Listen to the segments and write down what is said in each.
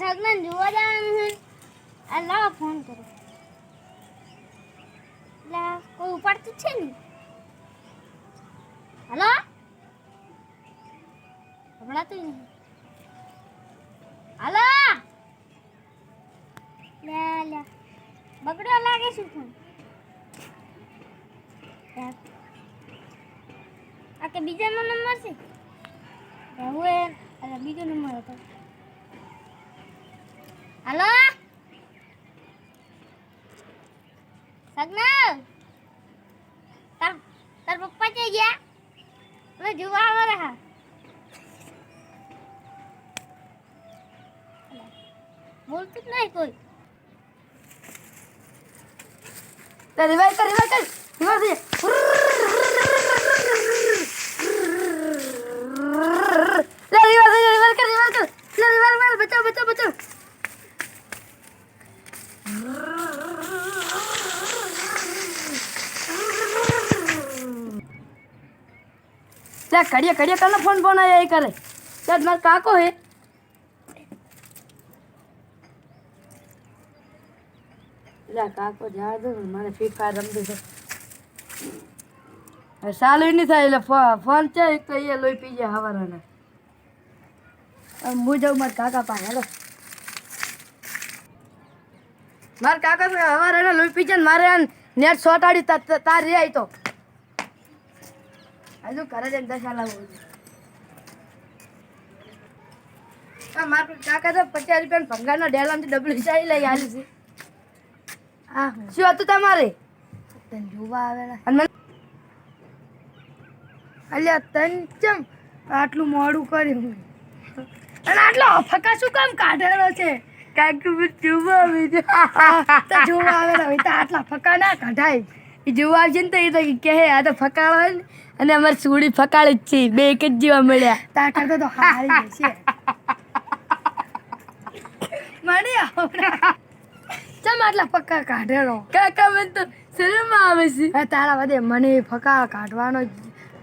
સગન જોવા જવાનું છે આ લાવ ફોન કરો લા કોઈ ઉપાડતું છે ને હેલો સંભળાતું નહીં હાલો લે લે બગડો લાગે છે ફોન આ કે બીજાનો નંબર છે હવે આ બીજો નંબર હતો હાલો સગના તાર પપ્પા જઈ ગયા હવે જોવા આવે રહા બોલતું જ નહીં કોઈ રિવાઇવ કર રિવાઇવ દે લે રિવાઇવ કર લે રિવાઇવ બચાવ લે કડિયા કરના ફોન આયા એ કરે ચાલ માર કાકો હે લે કાકો જા દો મને ફ્રી ફાયર રમતું છે સાલું નહીં થાય એટલે ફોન છે એક તો એ લોહી પી જાય હવારાના હું જાઉં મારા કાકા પાસે હેલો મારા કાકા હવારાના લોહી પી જાય મારે નેટ સોટાડી તાર રે આવી તો હજુ ઘરે જઈને દશા લાવવું મારા કાકા તો 50 રૂપિયા ભંગારના ડેલામાંથી ડબલું ચાલી લઈ આવી છે હા શું હતું તમારે તને જોવા આવેલા અલ્યા તન ચમ આટલું મોડું કર્યું અને આટલો ફકા શું કામ કાઢેલો છે કાકુ જોવા આવી તો જોવા આવેલા હોય તો આટલા ફકા ના કાઢાય એ જોવા આવશે ને તો એ તો કહે આ તો ફકાળો હોય ને અને અમારી સુડી ફકાળી જ છે બે એક જ જેવા મળ્યા તા કરતો તો હારી જશે મને આવડા ચમ આટલા ફક્કા કાઢેલો કાકા મને તો શરમ આવે છે તારા વધે મને ફક્કા કાઢવાનો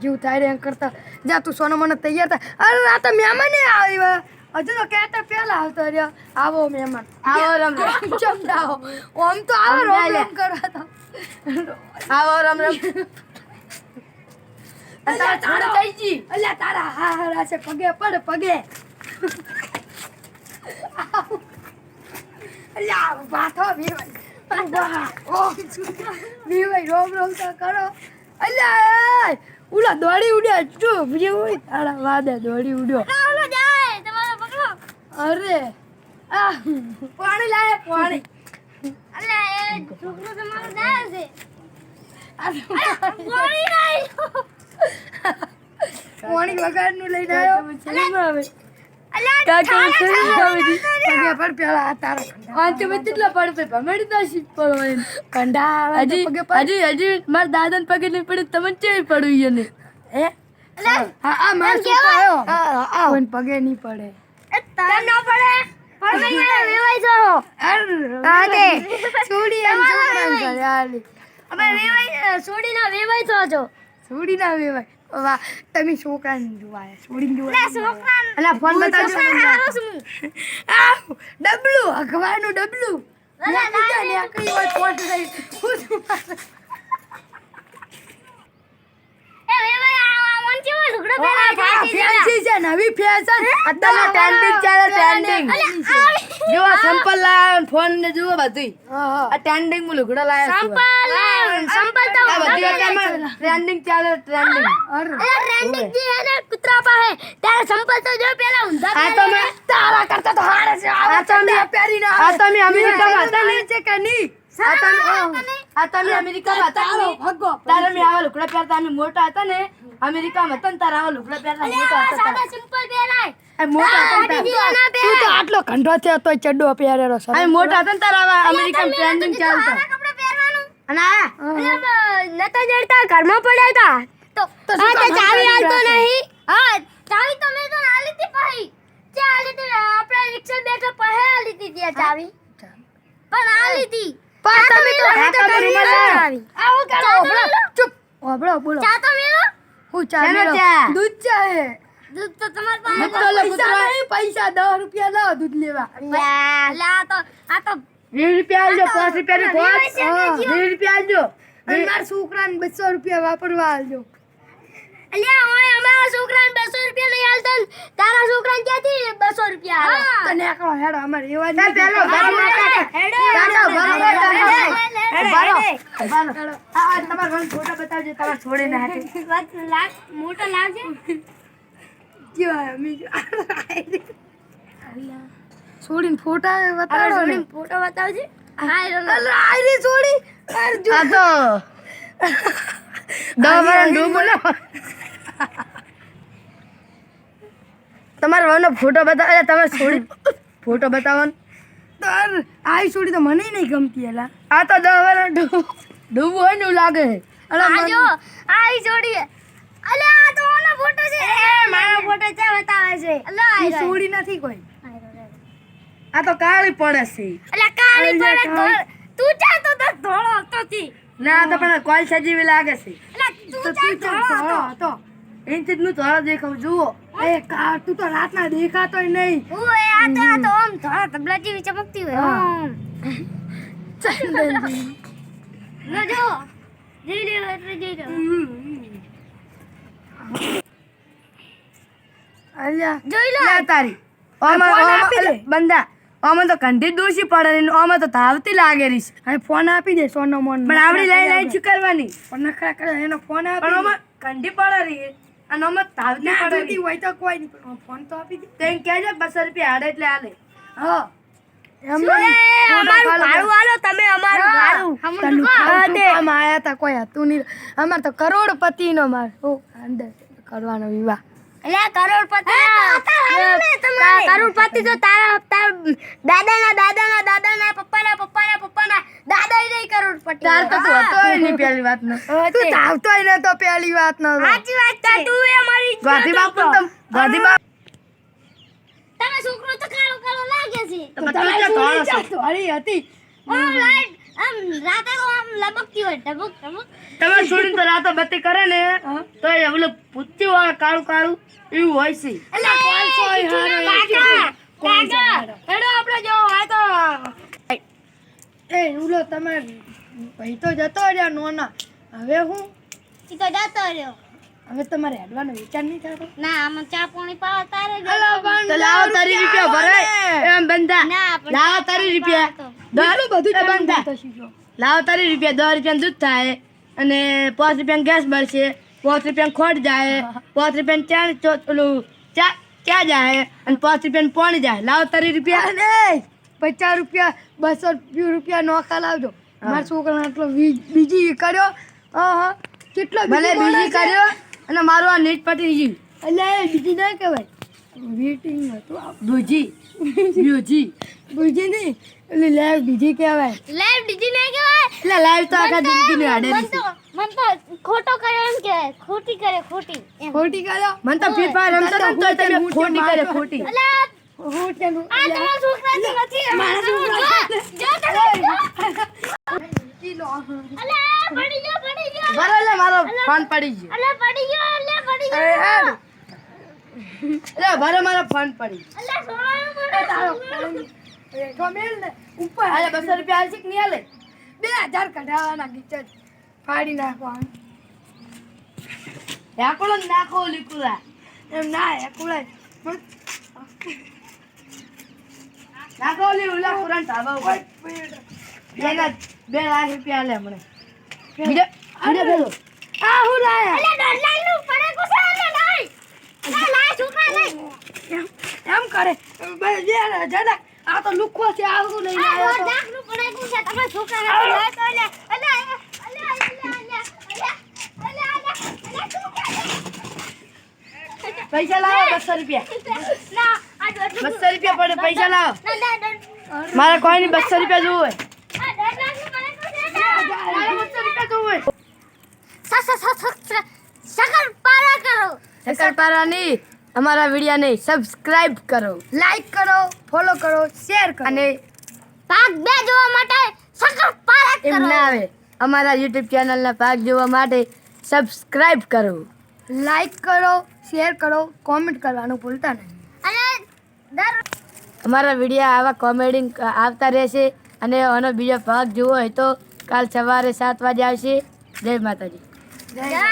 જીવ થાય એમ કરતા જા તું સોનો મને તૈયાર થાય અરે આ તો મહેમાન આવ્યા હજુ તો કહેતા પહેલા આવતો રહ્યો આવો મહેમાન આવો રમ ચમ જાઓ ઓમ તો આવો રમ કરવા તો આવો રમ તારા તારા જઈજી અલ્યા તારા હા છે પગે પડ પગે અલ્યા બાથો વીવાઈ રોમ તો કરો અલ્યા ઉલા દોડી ઉડ્યા ચૂપ જેવું તારા વાદે દોડી ઉડ્યો ઓલો જાય તમારો પકડો અરે આ પાણી લાય પાણી અલ્યા એ છોકરો તમારો જાય છે પાણી નહીં પાણી વગાડનું લઈને આવ્યો આવે અલ્યા કાકા સહી આવી પગે પર પેલા તારા આંચે મેં કેટલા પડ પે ભમડી તો શીપ પડવાય કંડા હજી માર દાદાને પગે નહીં પડે તમને ચેવી પડ્યું ને હે હા આ માર શું આયો આ કોણ પગે નહીં પડે તને ન પડે પણ મેં વેવાઈ જો આ દે છોડી એમ છોકરાને ઘરે અમે વેવાઈ છોડીના વેવાઈ છો છોડી ના વેવાય વાહ તમે છોકરાને જોવાય છોડીને લે જોવાય છોકરા અલા ફોન બતાવજો આ ડબલું અખબારનું ડબલું અલા, બીજા ને આકરી હોય પોટ રહી એ વેવાઈ આ મન કેવો લુગડો પહેરા ફેન્સી છે નવી ફેશન અત્યારે ટ્રેન્ડિંગ ચાલે ટ્રેન્ડિંગ જો આ સિમ્પલ લાવ ફોન ને જુઓ બધું આ ટ્રેન્ડિંગ માં લુગડો લાયા સંપલ તો આ બધી અત્યારે ટ્રેન્ડિંગ ચાલે ટ્રેન્ડિંગ અરે ટ્રેન્ડિંગ જે હે ને કુતરા પાસે તારે સંપલ તો જો પેલા ઊંધા આ તમે તારા કરતા તો હારે છે આ તમે પહેરી ના આ તમે અમેરિકામાં હતા ને છે કે નહીં આ તમે અમેરિકામાં હતા ને તારે મે આવા લુગડા પહેરતા અમે મોટા હતા ને અમેરિકામાં હતા ને તારા આવા લુગડા પહેરતા મોટા હતા સાદા સિમ્પલ પહેરાય આ મોટા હતા તું તો આટલો કંઢો થયો તોય ચડ્ડો પહેરેલો છે આ મોટા હતા ને તારા આવા અમેરિકન ટ્રેન્ડિંગ ચાલતા કપડા પહેરવાનું અને નતા જડતા ઘરમાં પડ્યા હતા તો ચાવી હાલતો નહીં હા ચાવી તો મેં તો હાલી હતી ભાઈ ચાલી હતી આપણે રિક્ષા બેઠા પહે હાલી હતી ત્યાં ચાવી પણ હાલી હતી પણ તમે તો ચાવી આવો કરો ચૂપ ઓબળો બોલો ચા તો મેલો હું ચા મેલો દૂધ ચા હે દૂધ તો તમારી પાસે પૈસા નહીં, પૈસા 10 રૂપિયા લાવો દૂધ લેવા. એટલે આ તો 20 રૂપિયા આલજો, 5 રૂપિયાની ખોટ. 20 રૂપિયા આલજો. અને મારા છોકરાને 200 રૂપિયા વાપરવા આલજો. અલ્યા ઓય અમારા છોકરાને 200 રૂપિયા નહીં હાલતા ને તારા છોકરાને ક્યાંથી 200 રૂપિયા હાલે તને એકલો હેડો અમારે એવા જ ચાલ, ચાલો, નથી. બરાબર. હેડો આ તમારા ઘરનો ફોટો બતાવજો, તમારે છોડીને હાથે. મોટો લાવજે જો અમે જો. છોડીને ફોટા બતાડો ને. ફોટો બતાવજે હા અલા, આયરી છોડી. અરે જો. આ તો 10 વાળા ડૂબો ને. તમારા ઘરનો ફોટો બતાવો, તમે છોડી ફોટો બતાવો ને. તાર આઈ છોડી તો મને નહીં ગમતી એલા. આ તો 10 વાળા ડૂબો હોય ને એવું લાગે. અલા, આ જો આ જોડી અલે આ તો ઓનો ફોટો છે એ મારો ફોટો ચા બતાવે છે અલે ઈ છોડી નથી કોઈ. આ તો કાળી પડે છે. અલે કાળી પડે તો તું ચા તો ધોળો હતો તી ના, આ તો પણ કોલ સજીવી લાગે છે. અલે તો તું ચા તું તો ધોળો ધોળો હતો હતો. એનથી જ હું ધોળો દેખાવ જુઓ. એ કા તું તો રાતના દેખાતોય નહીં. ઓય આ તો આમ ધોળા તબલા જેવી ચમકતી હોય હા. આમ ચંદનજી. ન જો જઈ લે એટલે જઈ લે અલ્યા જોઈ લે લે તારી. ઓમાં ફોન ઓમાં આપી દે. અલે, બંદા ઓમાં તો કંઠી દોશી પડે ને ઓમાં તો ધાવતી લાગે રહી છે. હવે ફોન આપી દે સોનો મોન. પણ આવડી લઈ લઈ શું કરવાની? પણ નખરા કરે એનો ફોન આપી પણ દે. ઓમાં કંઠી પડે રહી અને ઓમાં ધાવતી ના પડે જોતી રહી. હોય તો કોઈ નહીં પણ ફોન તો આપી દે. તેમ કહેજે 200 રૂપિયા હાડે એટલે હાલે. હા એમ એ અમારું ભાડું આલો તમે અમારું ભાડું તને કામ આયા તા કોઈ હતું નહીં. અમાર તો કરોડપતિનો માર અંદર કરવાનો વિવાહ. એટલે કરોડપતિ કરોડપતિ તો તારા દાદાના પપ્પાના દાદા નહીં કરોડપતિ તાર તો તું હતોય નહીં પહેલી વાતનો. તું ધાવતોય નતો પહેલી વાત નો. સાચી વાત છે તું એ મારી ગાંધી બાપુ ગાંધી બાપુ તમે છોકરો તો કાળો કાળો લાગે છે તમે ક્યાં ધોળો છો? ધોળી હતી. આમ લાઈટ આમ રાતે તો આમ લબકતી હોય ટબક ટબક તમે છોડીને તો રાતો બત્તી કરે ને તો એ ઓલું પૂછ્યું હોય કાળું કાળું એવું હોય છે. એટલે કાકા હેડો આપણે જો આ તો એ ઉલો તમે ભાઈ તો જતો રહ્યા નોના. હવે હું ઈ તો જતો રહ્યો હવે તમારે હેડવાનો વિચાર નહીં થતો. ના આમાં ચા પાણી પાવા તારે જ તો લાવો તારી રૂપિયા ભરાય એમ બંધા. ના પણ લાવો તારી રૂપિયા એટલું બધું એ બંધા. ચાલુ શીખો. લાવો તારી રૂપિયા 10 રૂપિયાનું દૂધ થાય અને 5 રૂપિયાનું ગેસ બળશે, 5 રૂપિયાનું ખોટ જાય, 5 રૂપિયાનું ઓલું ચા જાય અને 5 રૂપિયાનું પાણી જાય. લાવો તારી રૂપિયા. અને 50 રૂપિયા 200 રૂપિયા નોખા લાવજો. મારા છોકરાને આટલો બીજી કર્યો. હા કેટલો ભલે બીજી કર્યો અને મારું આ નીટ પટી ગયું. એટલે બીજી ના કહેવાય વીટિંગ હતું આ. બીજી બીજી નહીં એટલે લેવ બીજી કહેવાય. લાઈવ ડીજી ને કહેવાય એટલે લાઈવ તો આખા જિંદગીની હાડે મન છે. તો ખોટો કર્યો એમ કહેવાય ખોટી કરે ખોટી એમ ખોટી કર્યો. મને તો ફ્રી ફાયર રમતો ને તોય તમે ખોટી કરે ખોટી. અલા ખોટી આ તમારા છોકરાથી નથી મારા છોકરા. જો તમે કિલો. અલા પડી ગયો બરાબર એટલે મારો ફોન પડી ગયો. અલા પડી ગયો અરે હેડ. એટલે ભલે મારો ફોન પડી ગયો. અલા સોળાનો તારો પડ્યો ફોન. ગમેલ ને ઉપર હાલે 200 રૂપિયા આલશે કે નહીં હાલે? 2000 કઢાવવાના નીચે જ ફાડી નાખવાનું. ઢાંકણો જ નાખો લીકુડા. એમ ના એકુળાય નાખો ઓલી ઓલા કુરાન ધાબા ઉપર. 2 લાખ રૂપિયા આલે હમણે. બીજો પેલો. આ હું લાયા. અલા ડરલાનું પડે કુછ અલા નહીં લા છોકરા નહીં એમ કરે બસ જરા આ તો લુખો છે આ હું લઈ આ આવ્યો તો. લાખનું પડે કુછ તમારા છોકરા નથી લે તો અલા અલા પૈસા લાવો 200 રૂપિયા. ના આ ડર 200 રૂપિયા પડે પૈસા લાવો. ના ડર મારે કોઈ નહીં 200 રૂપિયા જોવે. આ ડરલાનું પડે કુછ મારે 200 રૂપિયા જોવે. શકર પારા કરો શક્કરપારા નહીં અમારા વિડિયો નહીં સબસ્ક્રાઇબ કરો લાઈક કરો ફોલો કરો શેર કરો અને ભાગ 2 જોવા માટે શકર પારા એમ કરો ના આવે અમારા YouTube ચેનલના ભાગ જોવા માટે સબસ્ક્રાઇબ કરો. લાઈક કરો, શેર કરો, કોમેન્ટ કરવાનું ભૂલતા નહીં. અને દર અમારા વિડીયો આવા કોમેડી આવતા રહેશે અને આનો બીજો ભાગ જોવો હોય તો કાલ સવારે 7 વાગે આવશે. જય માતાજી. જય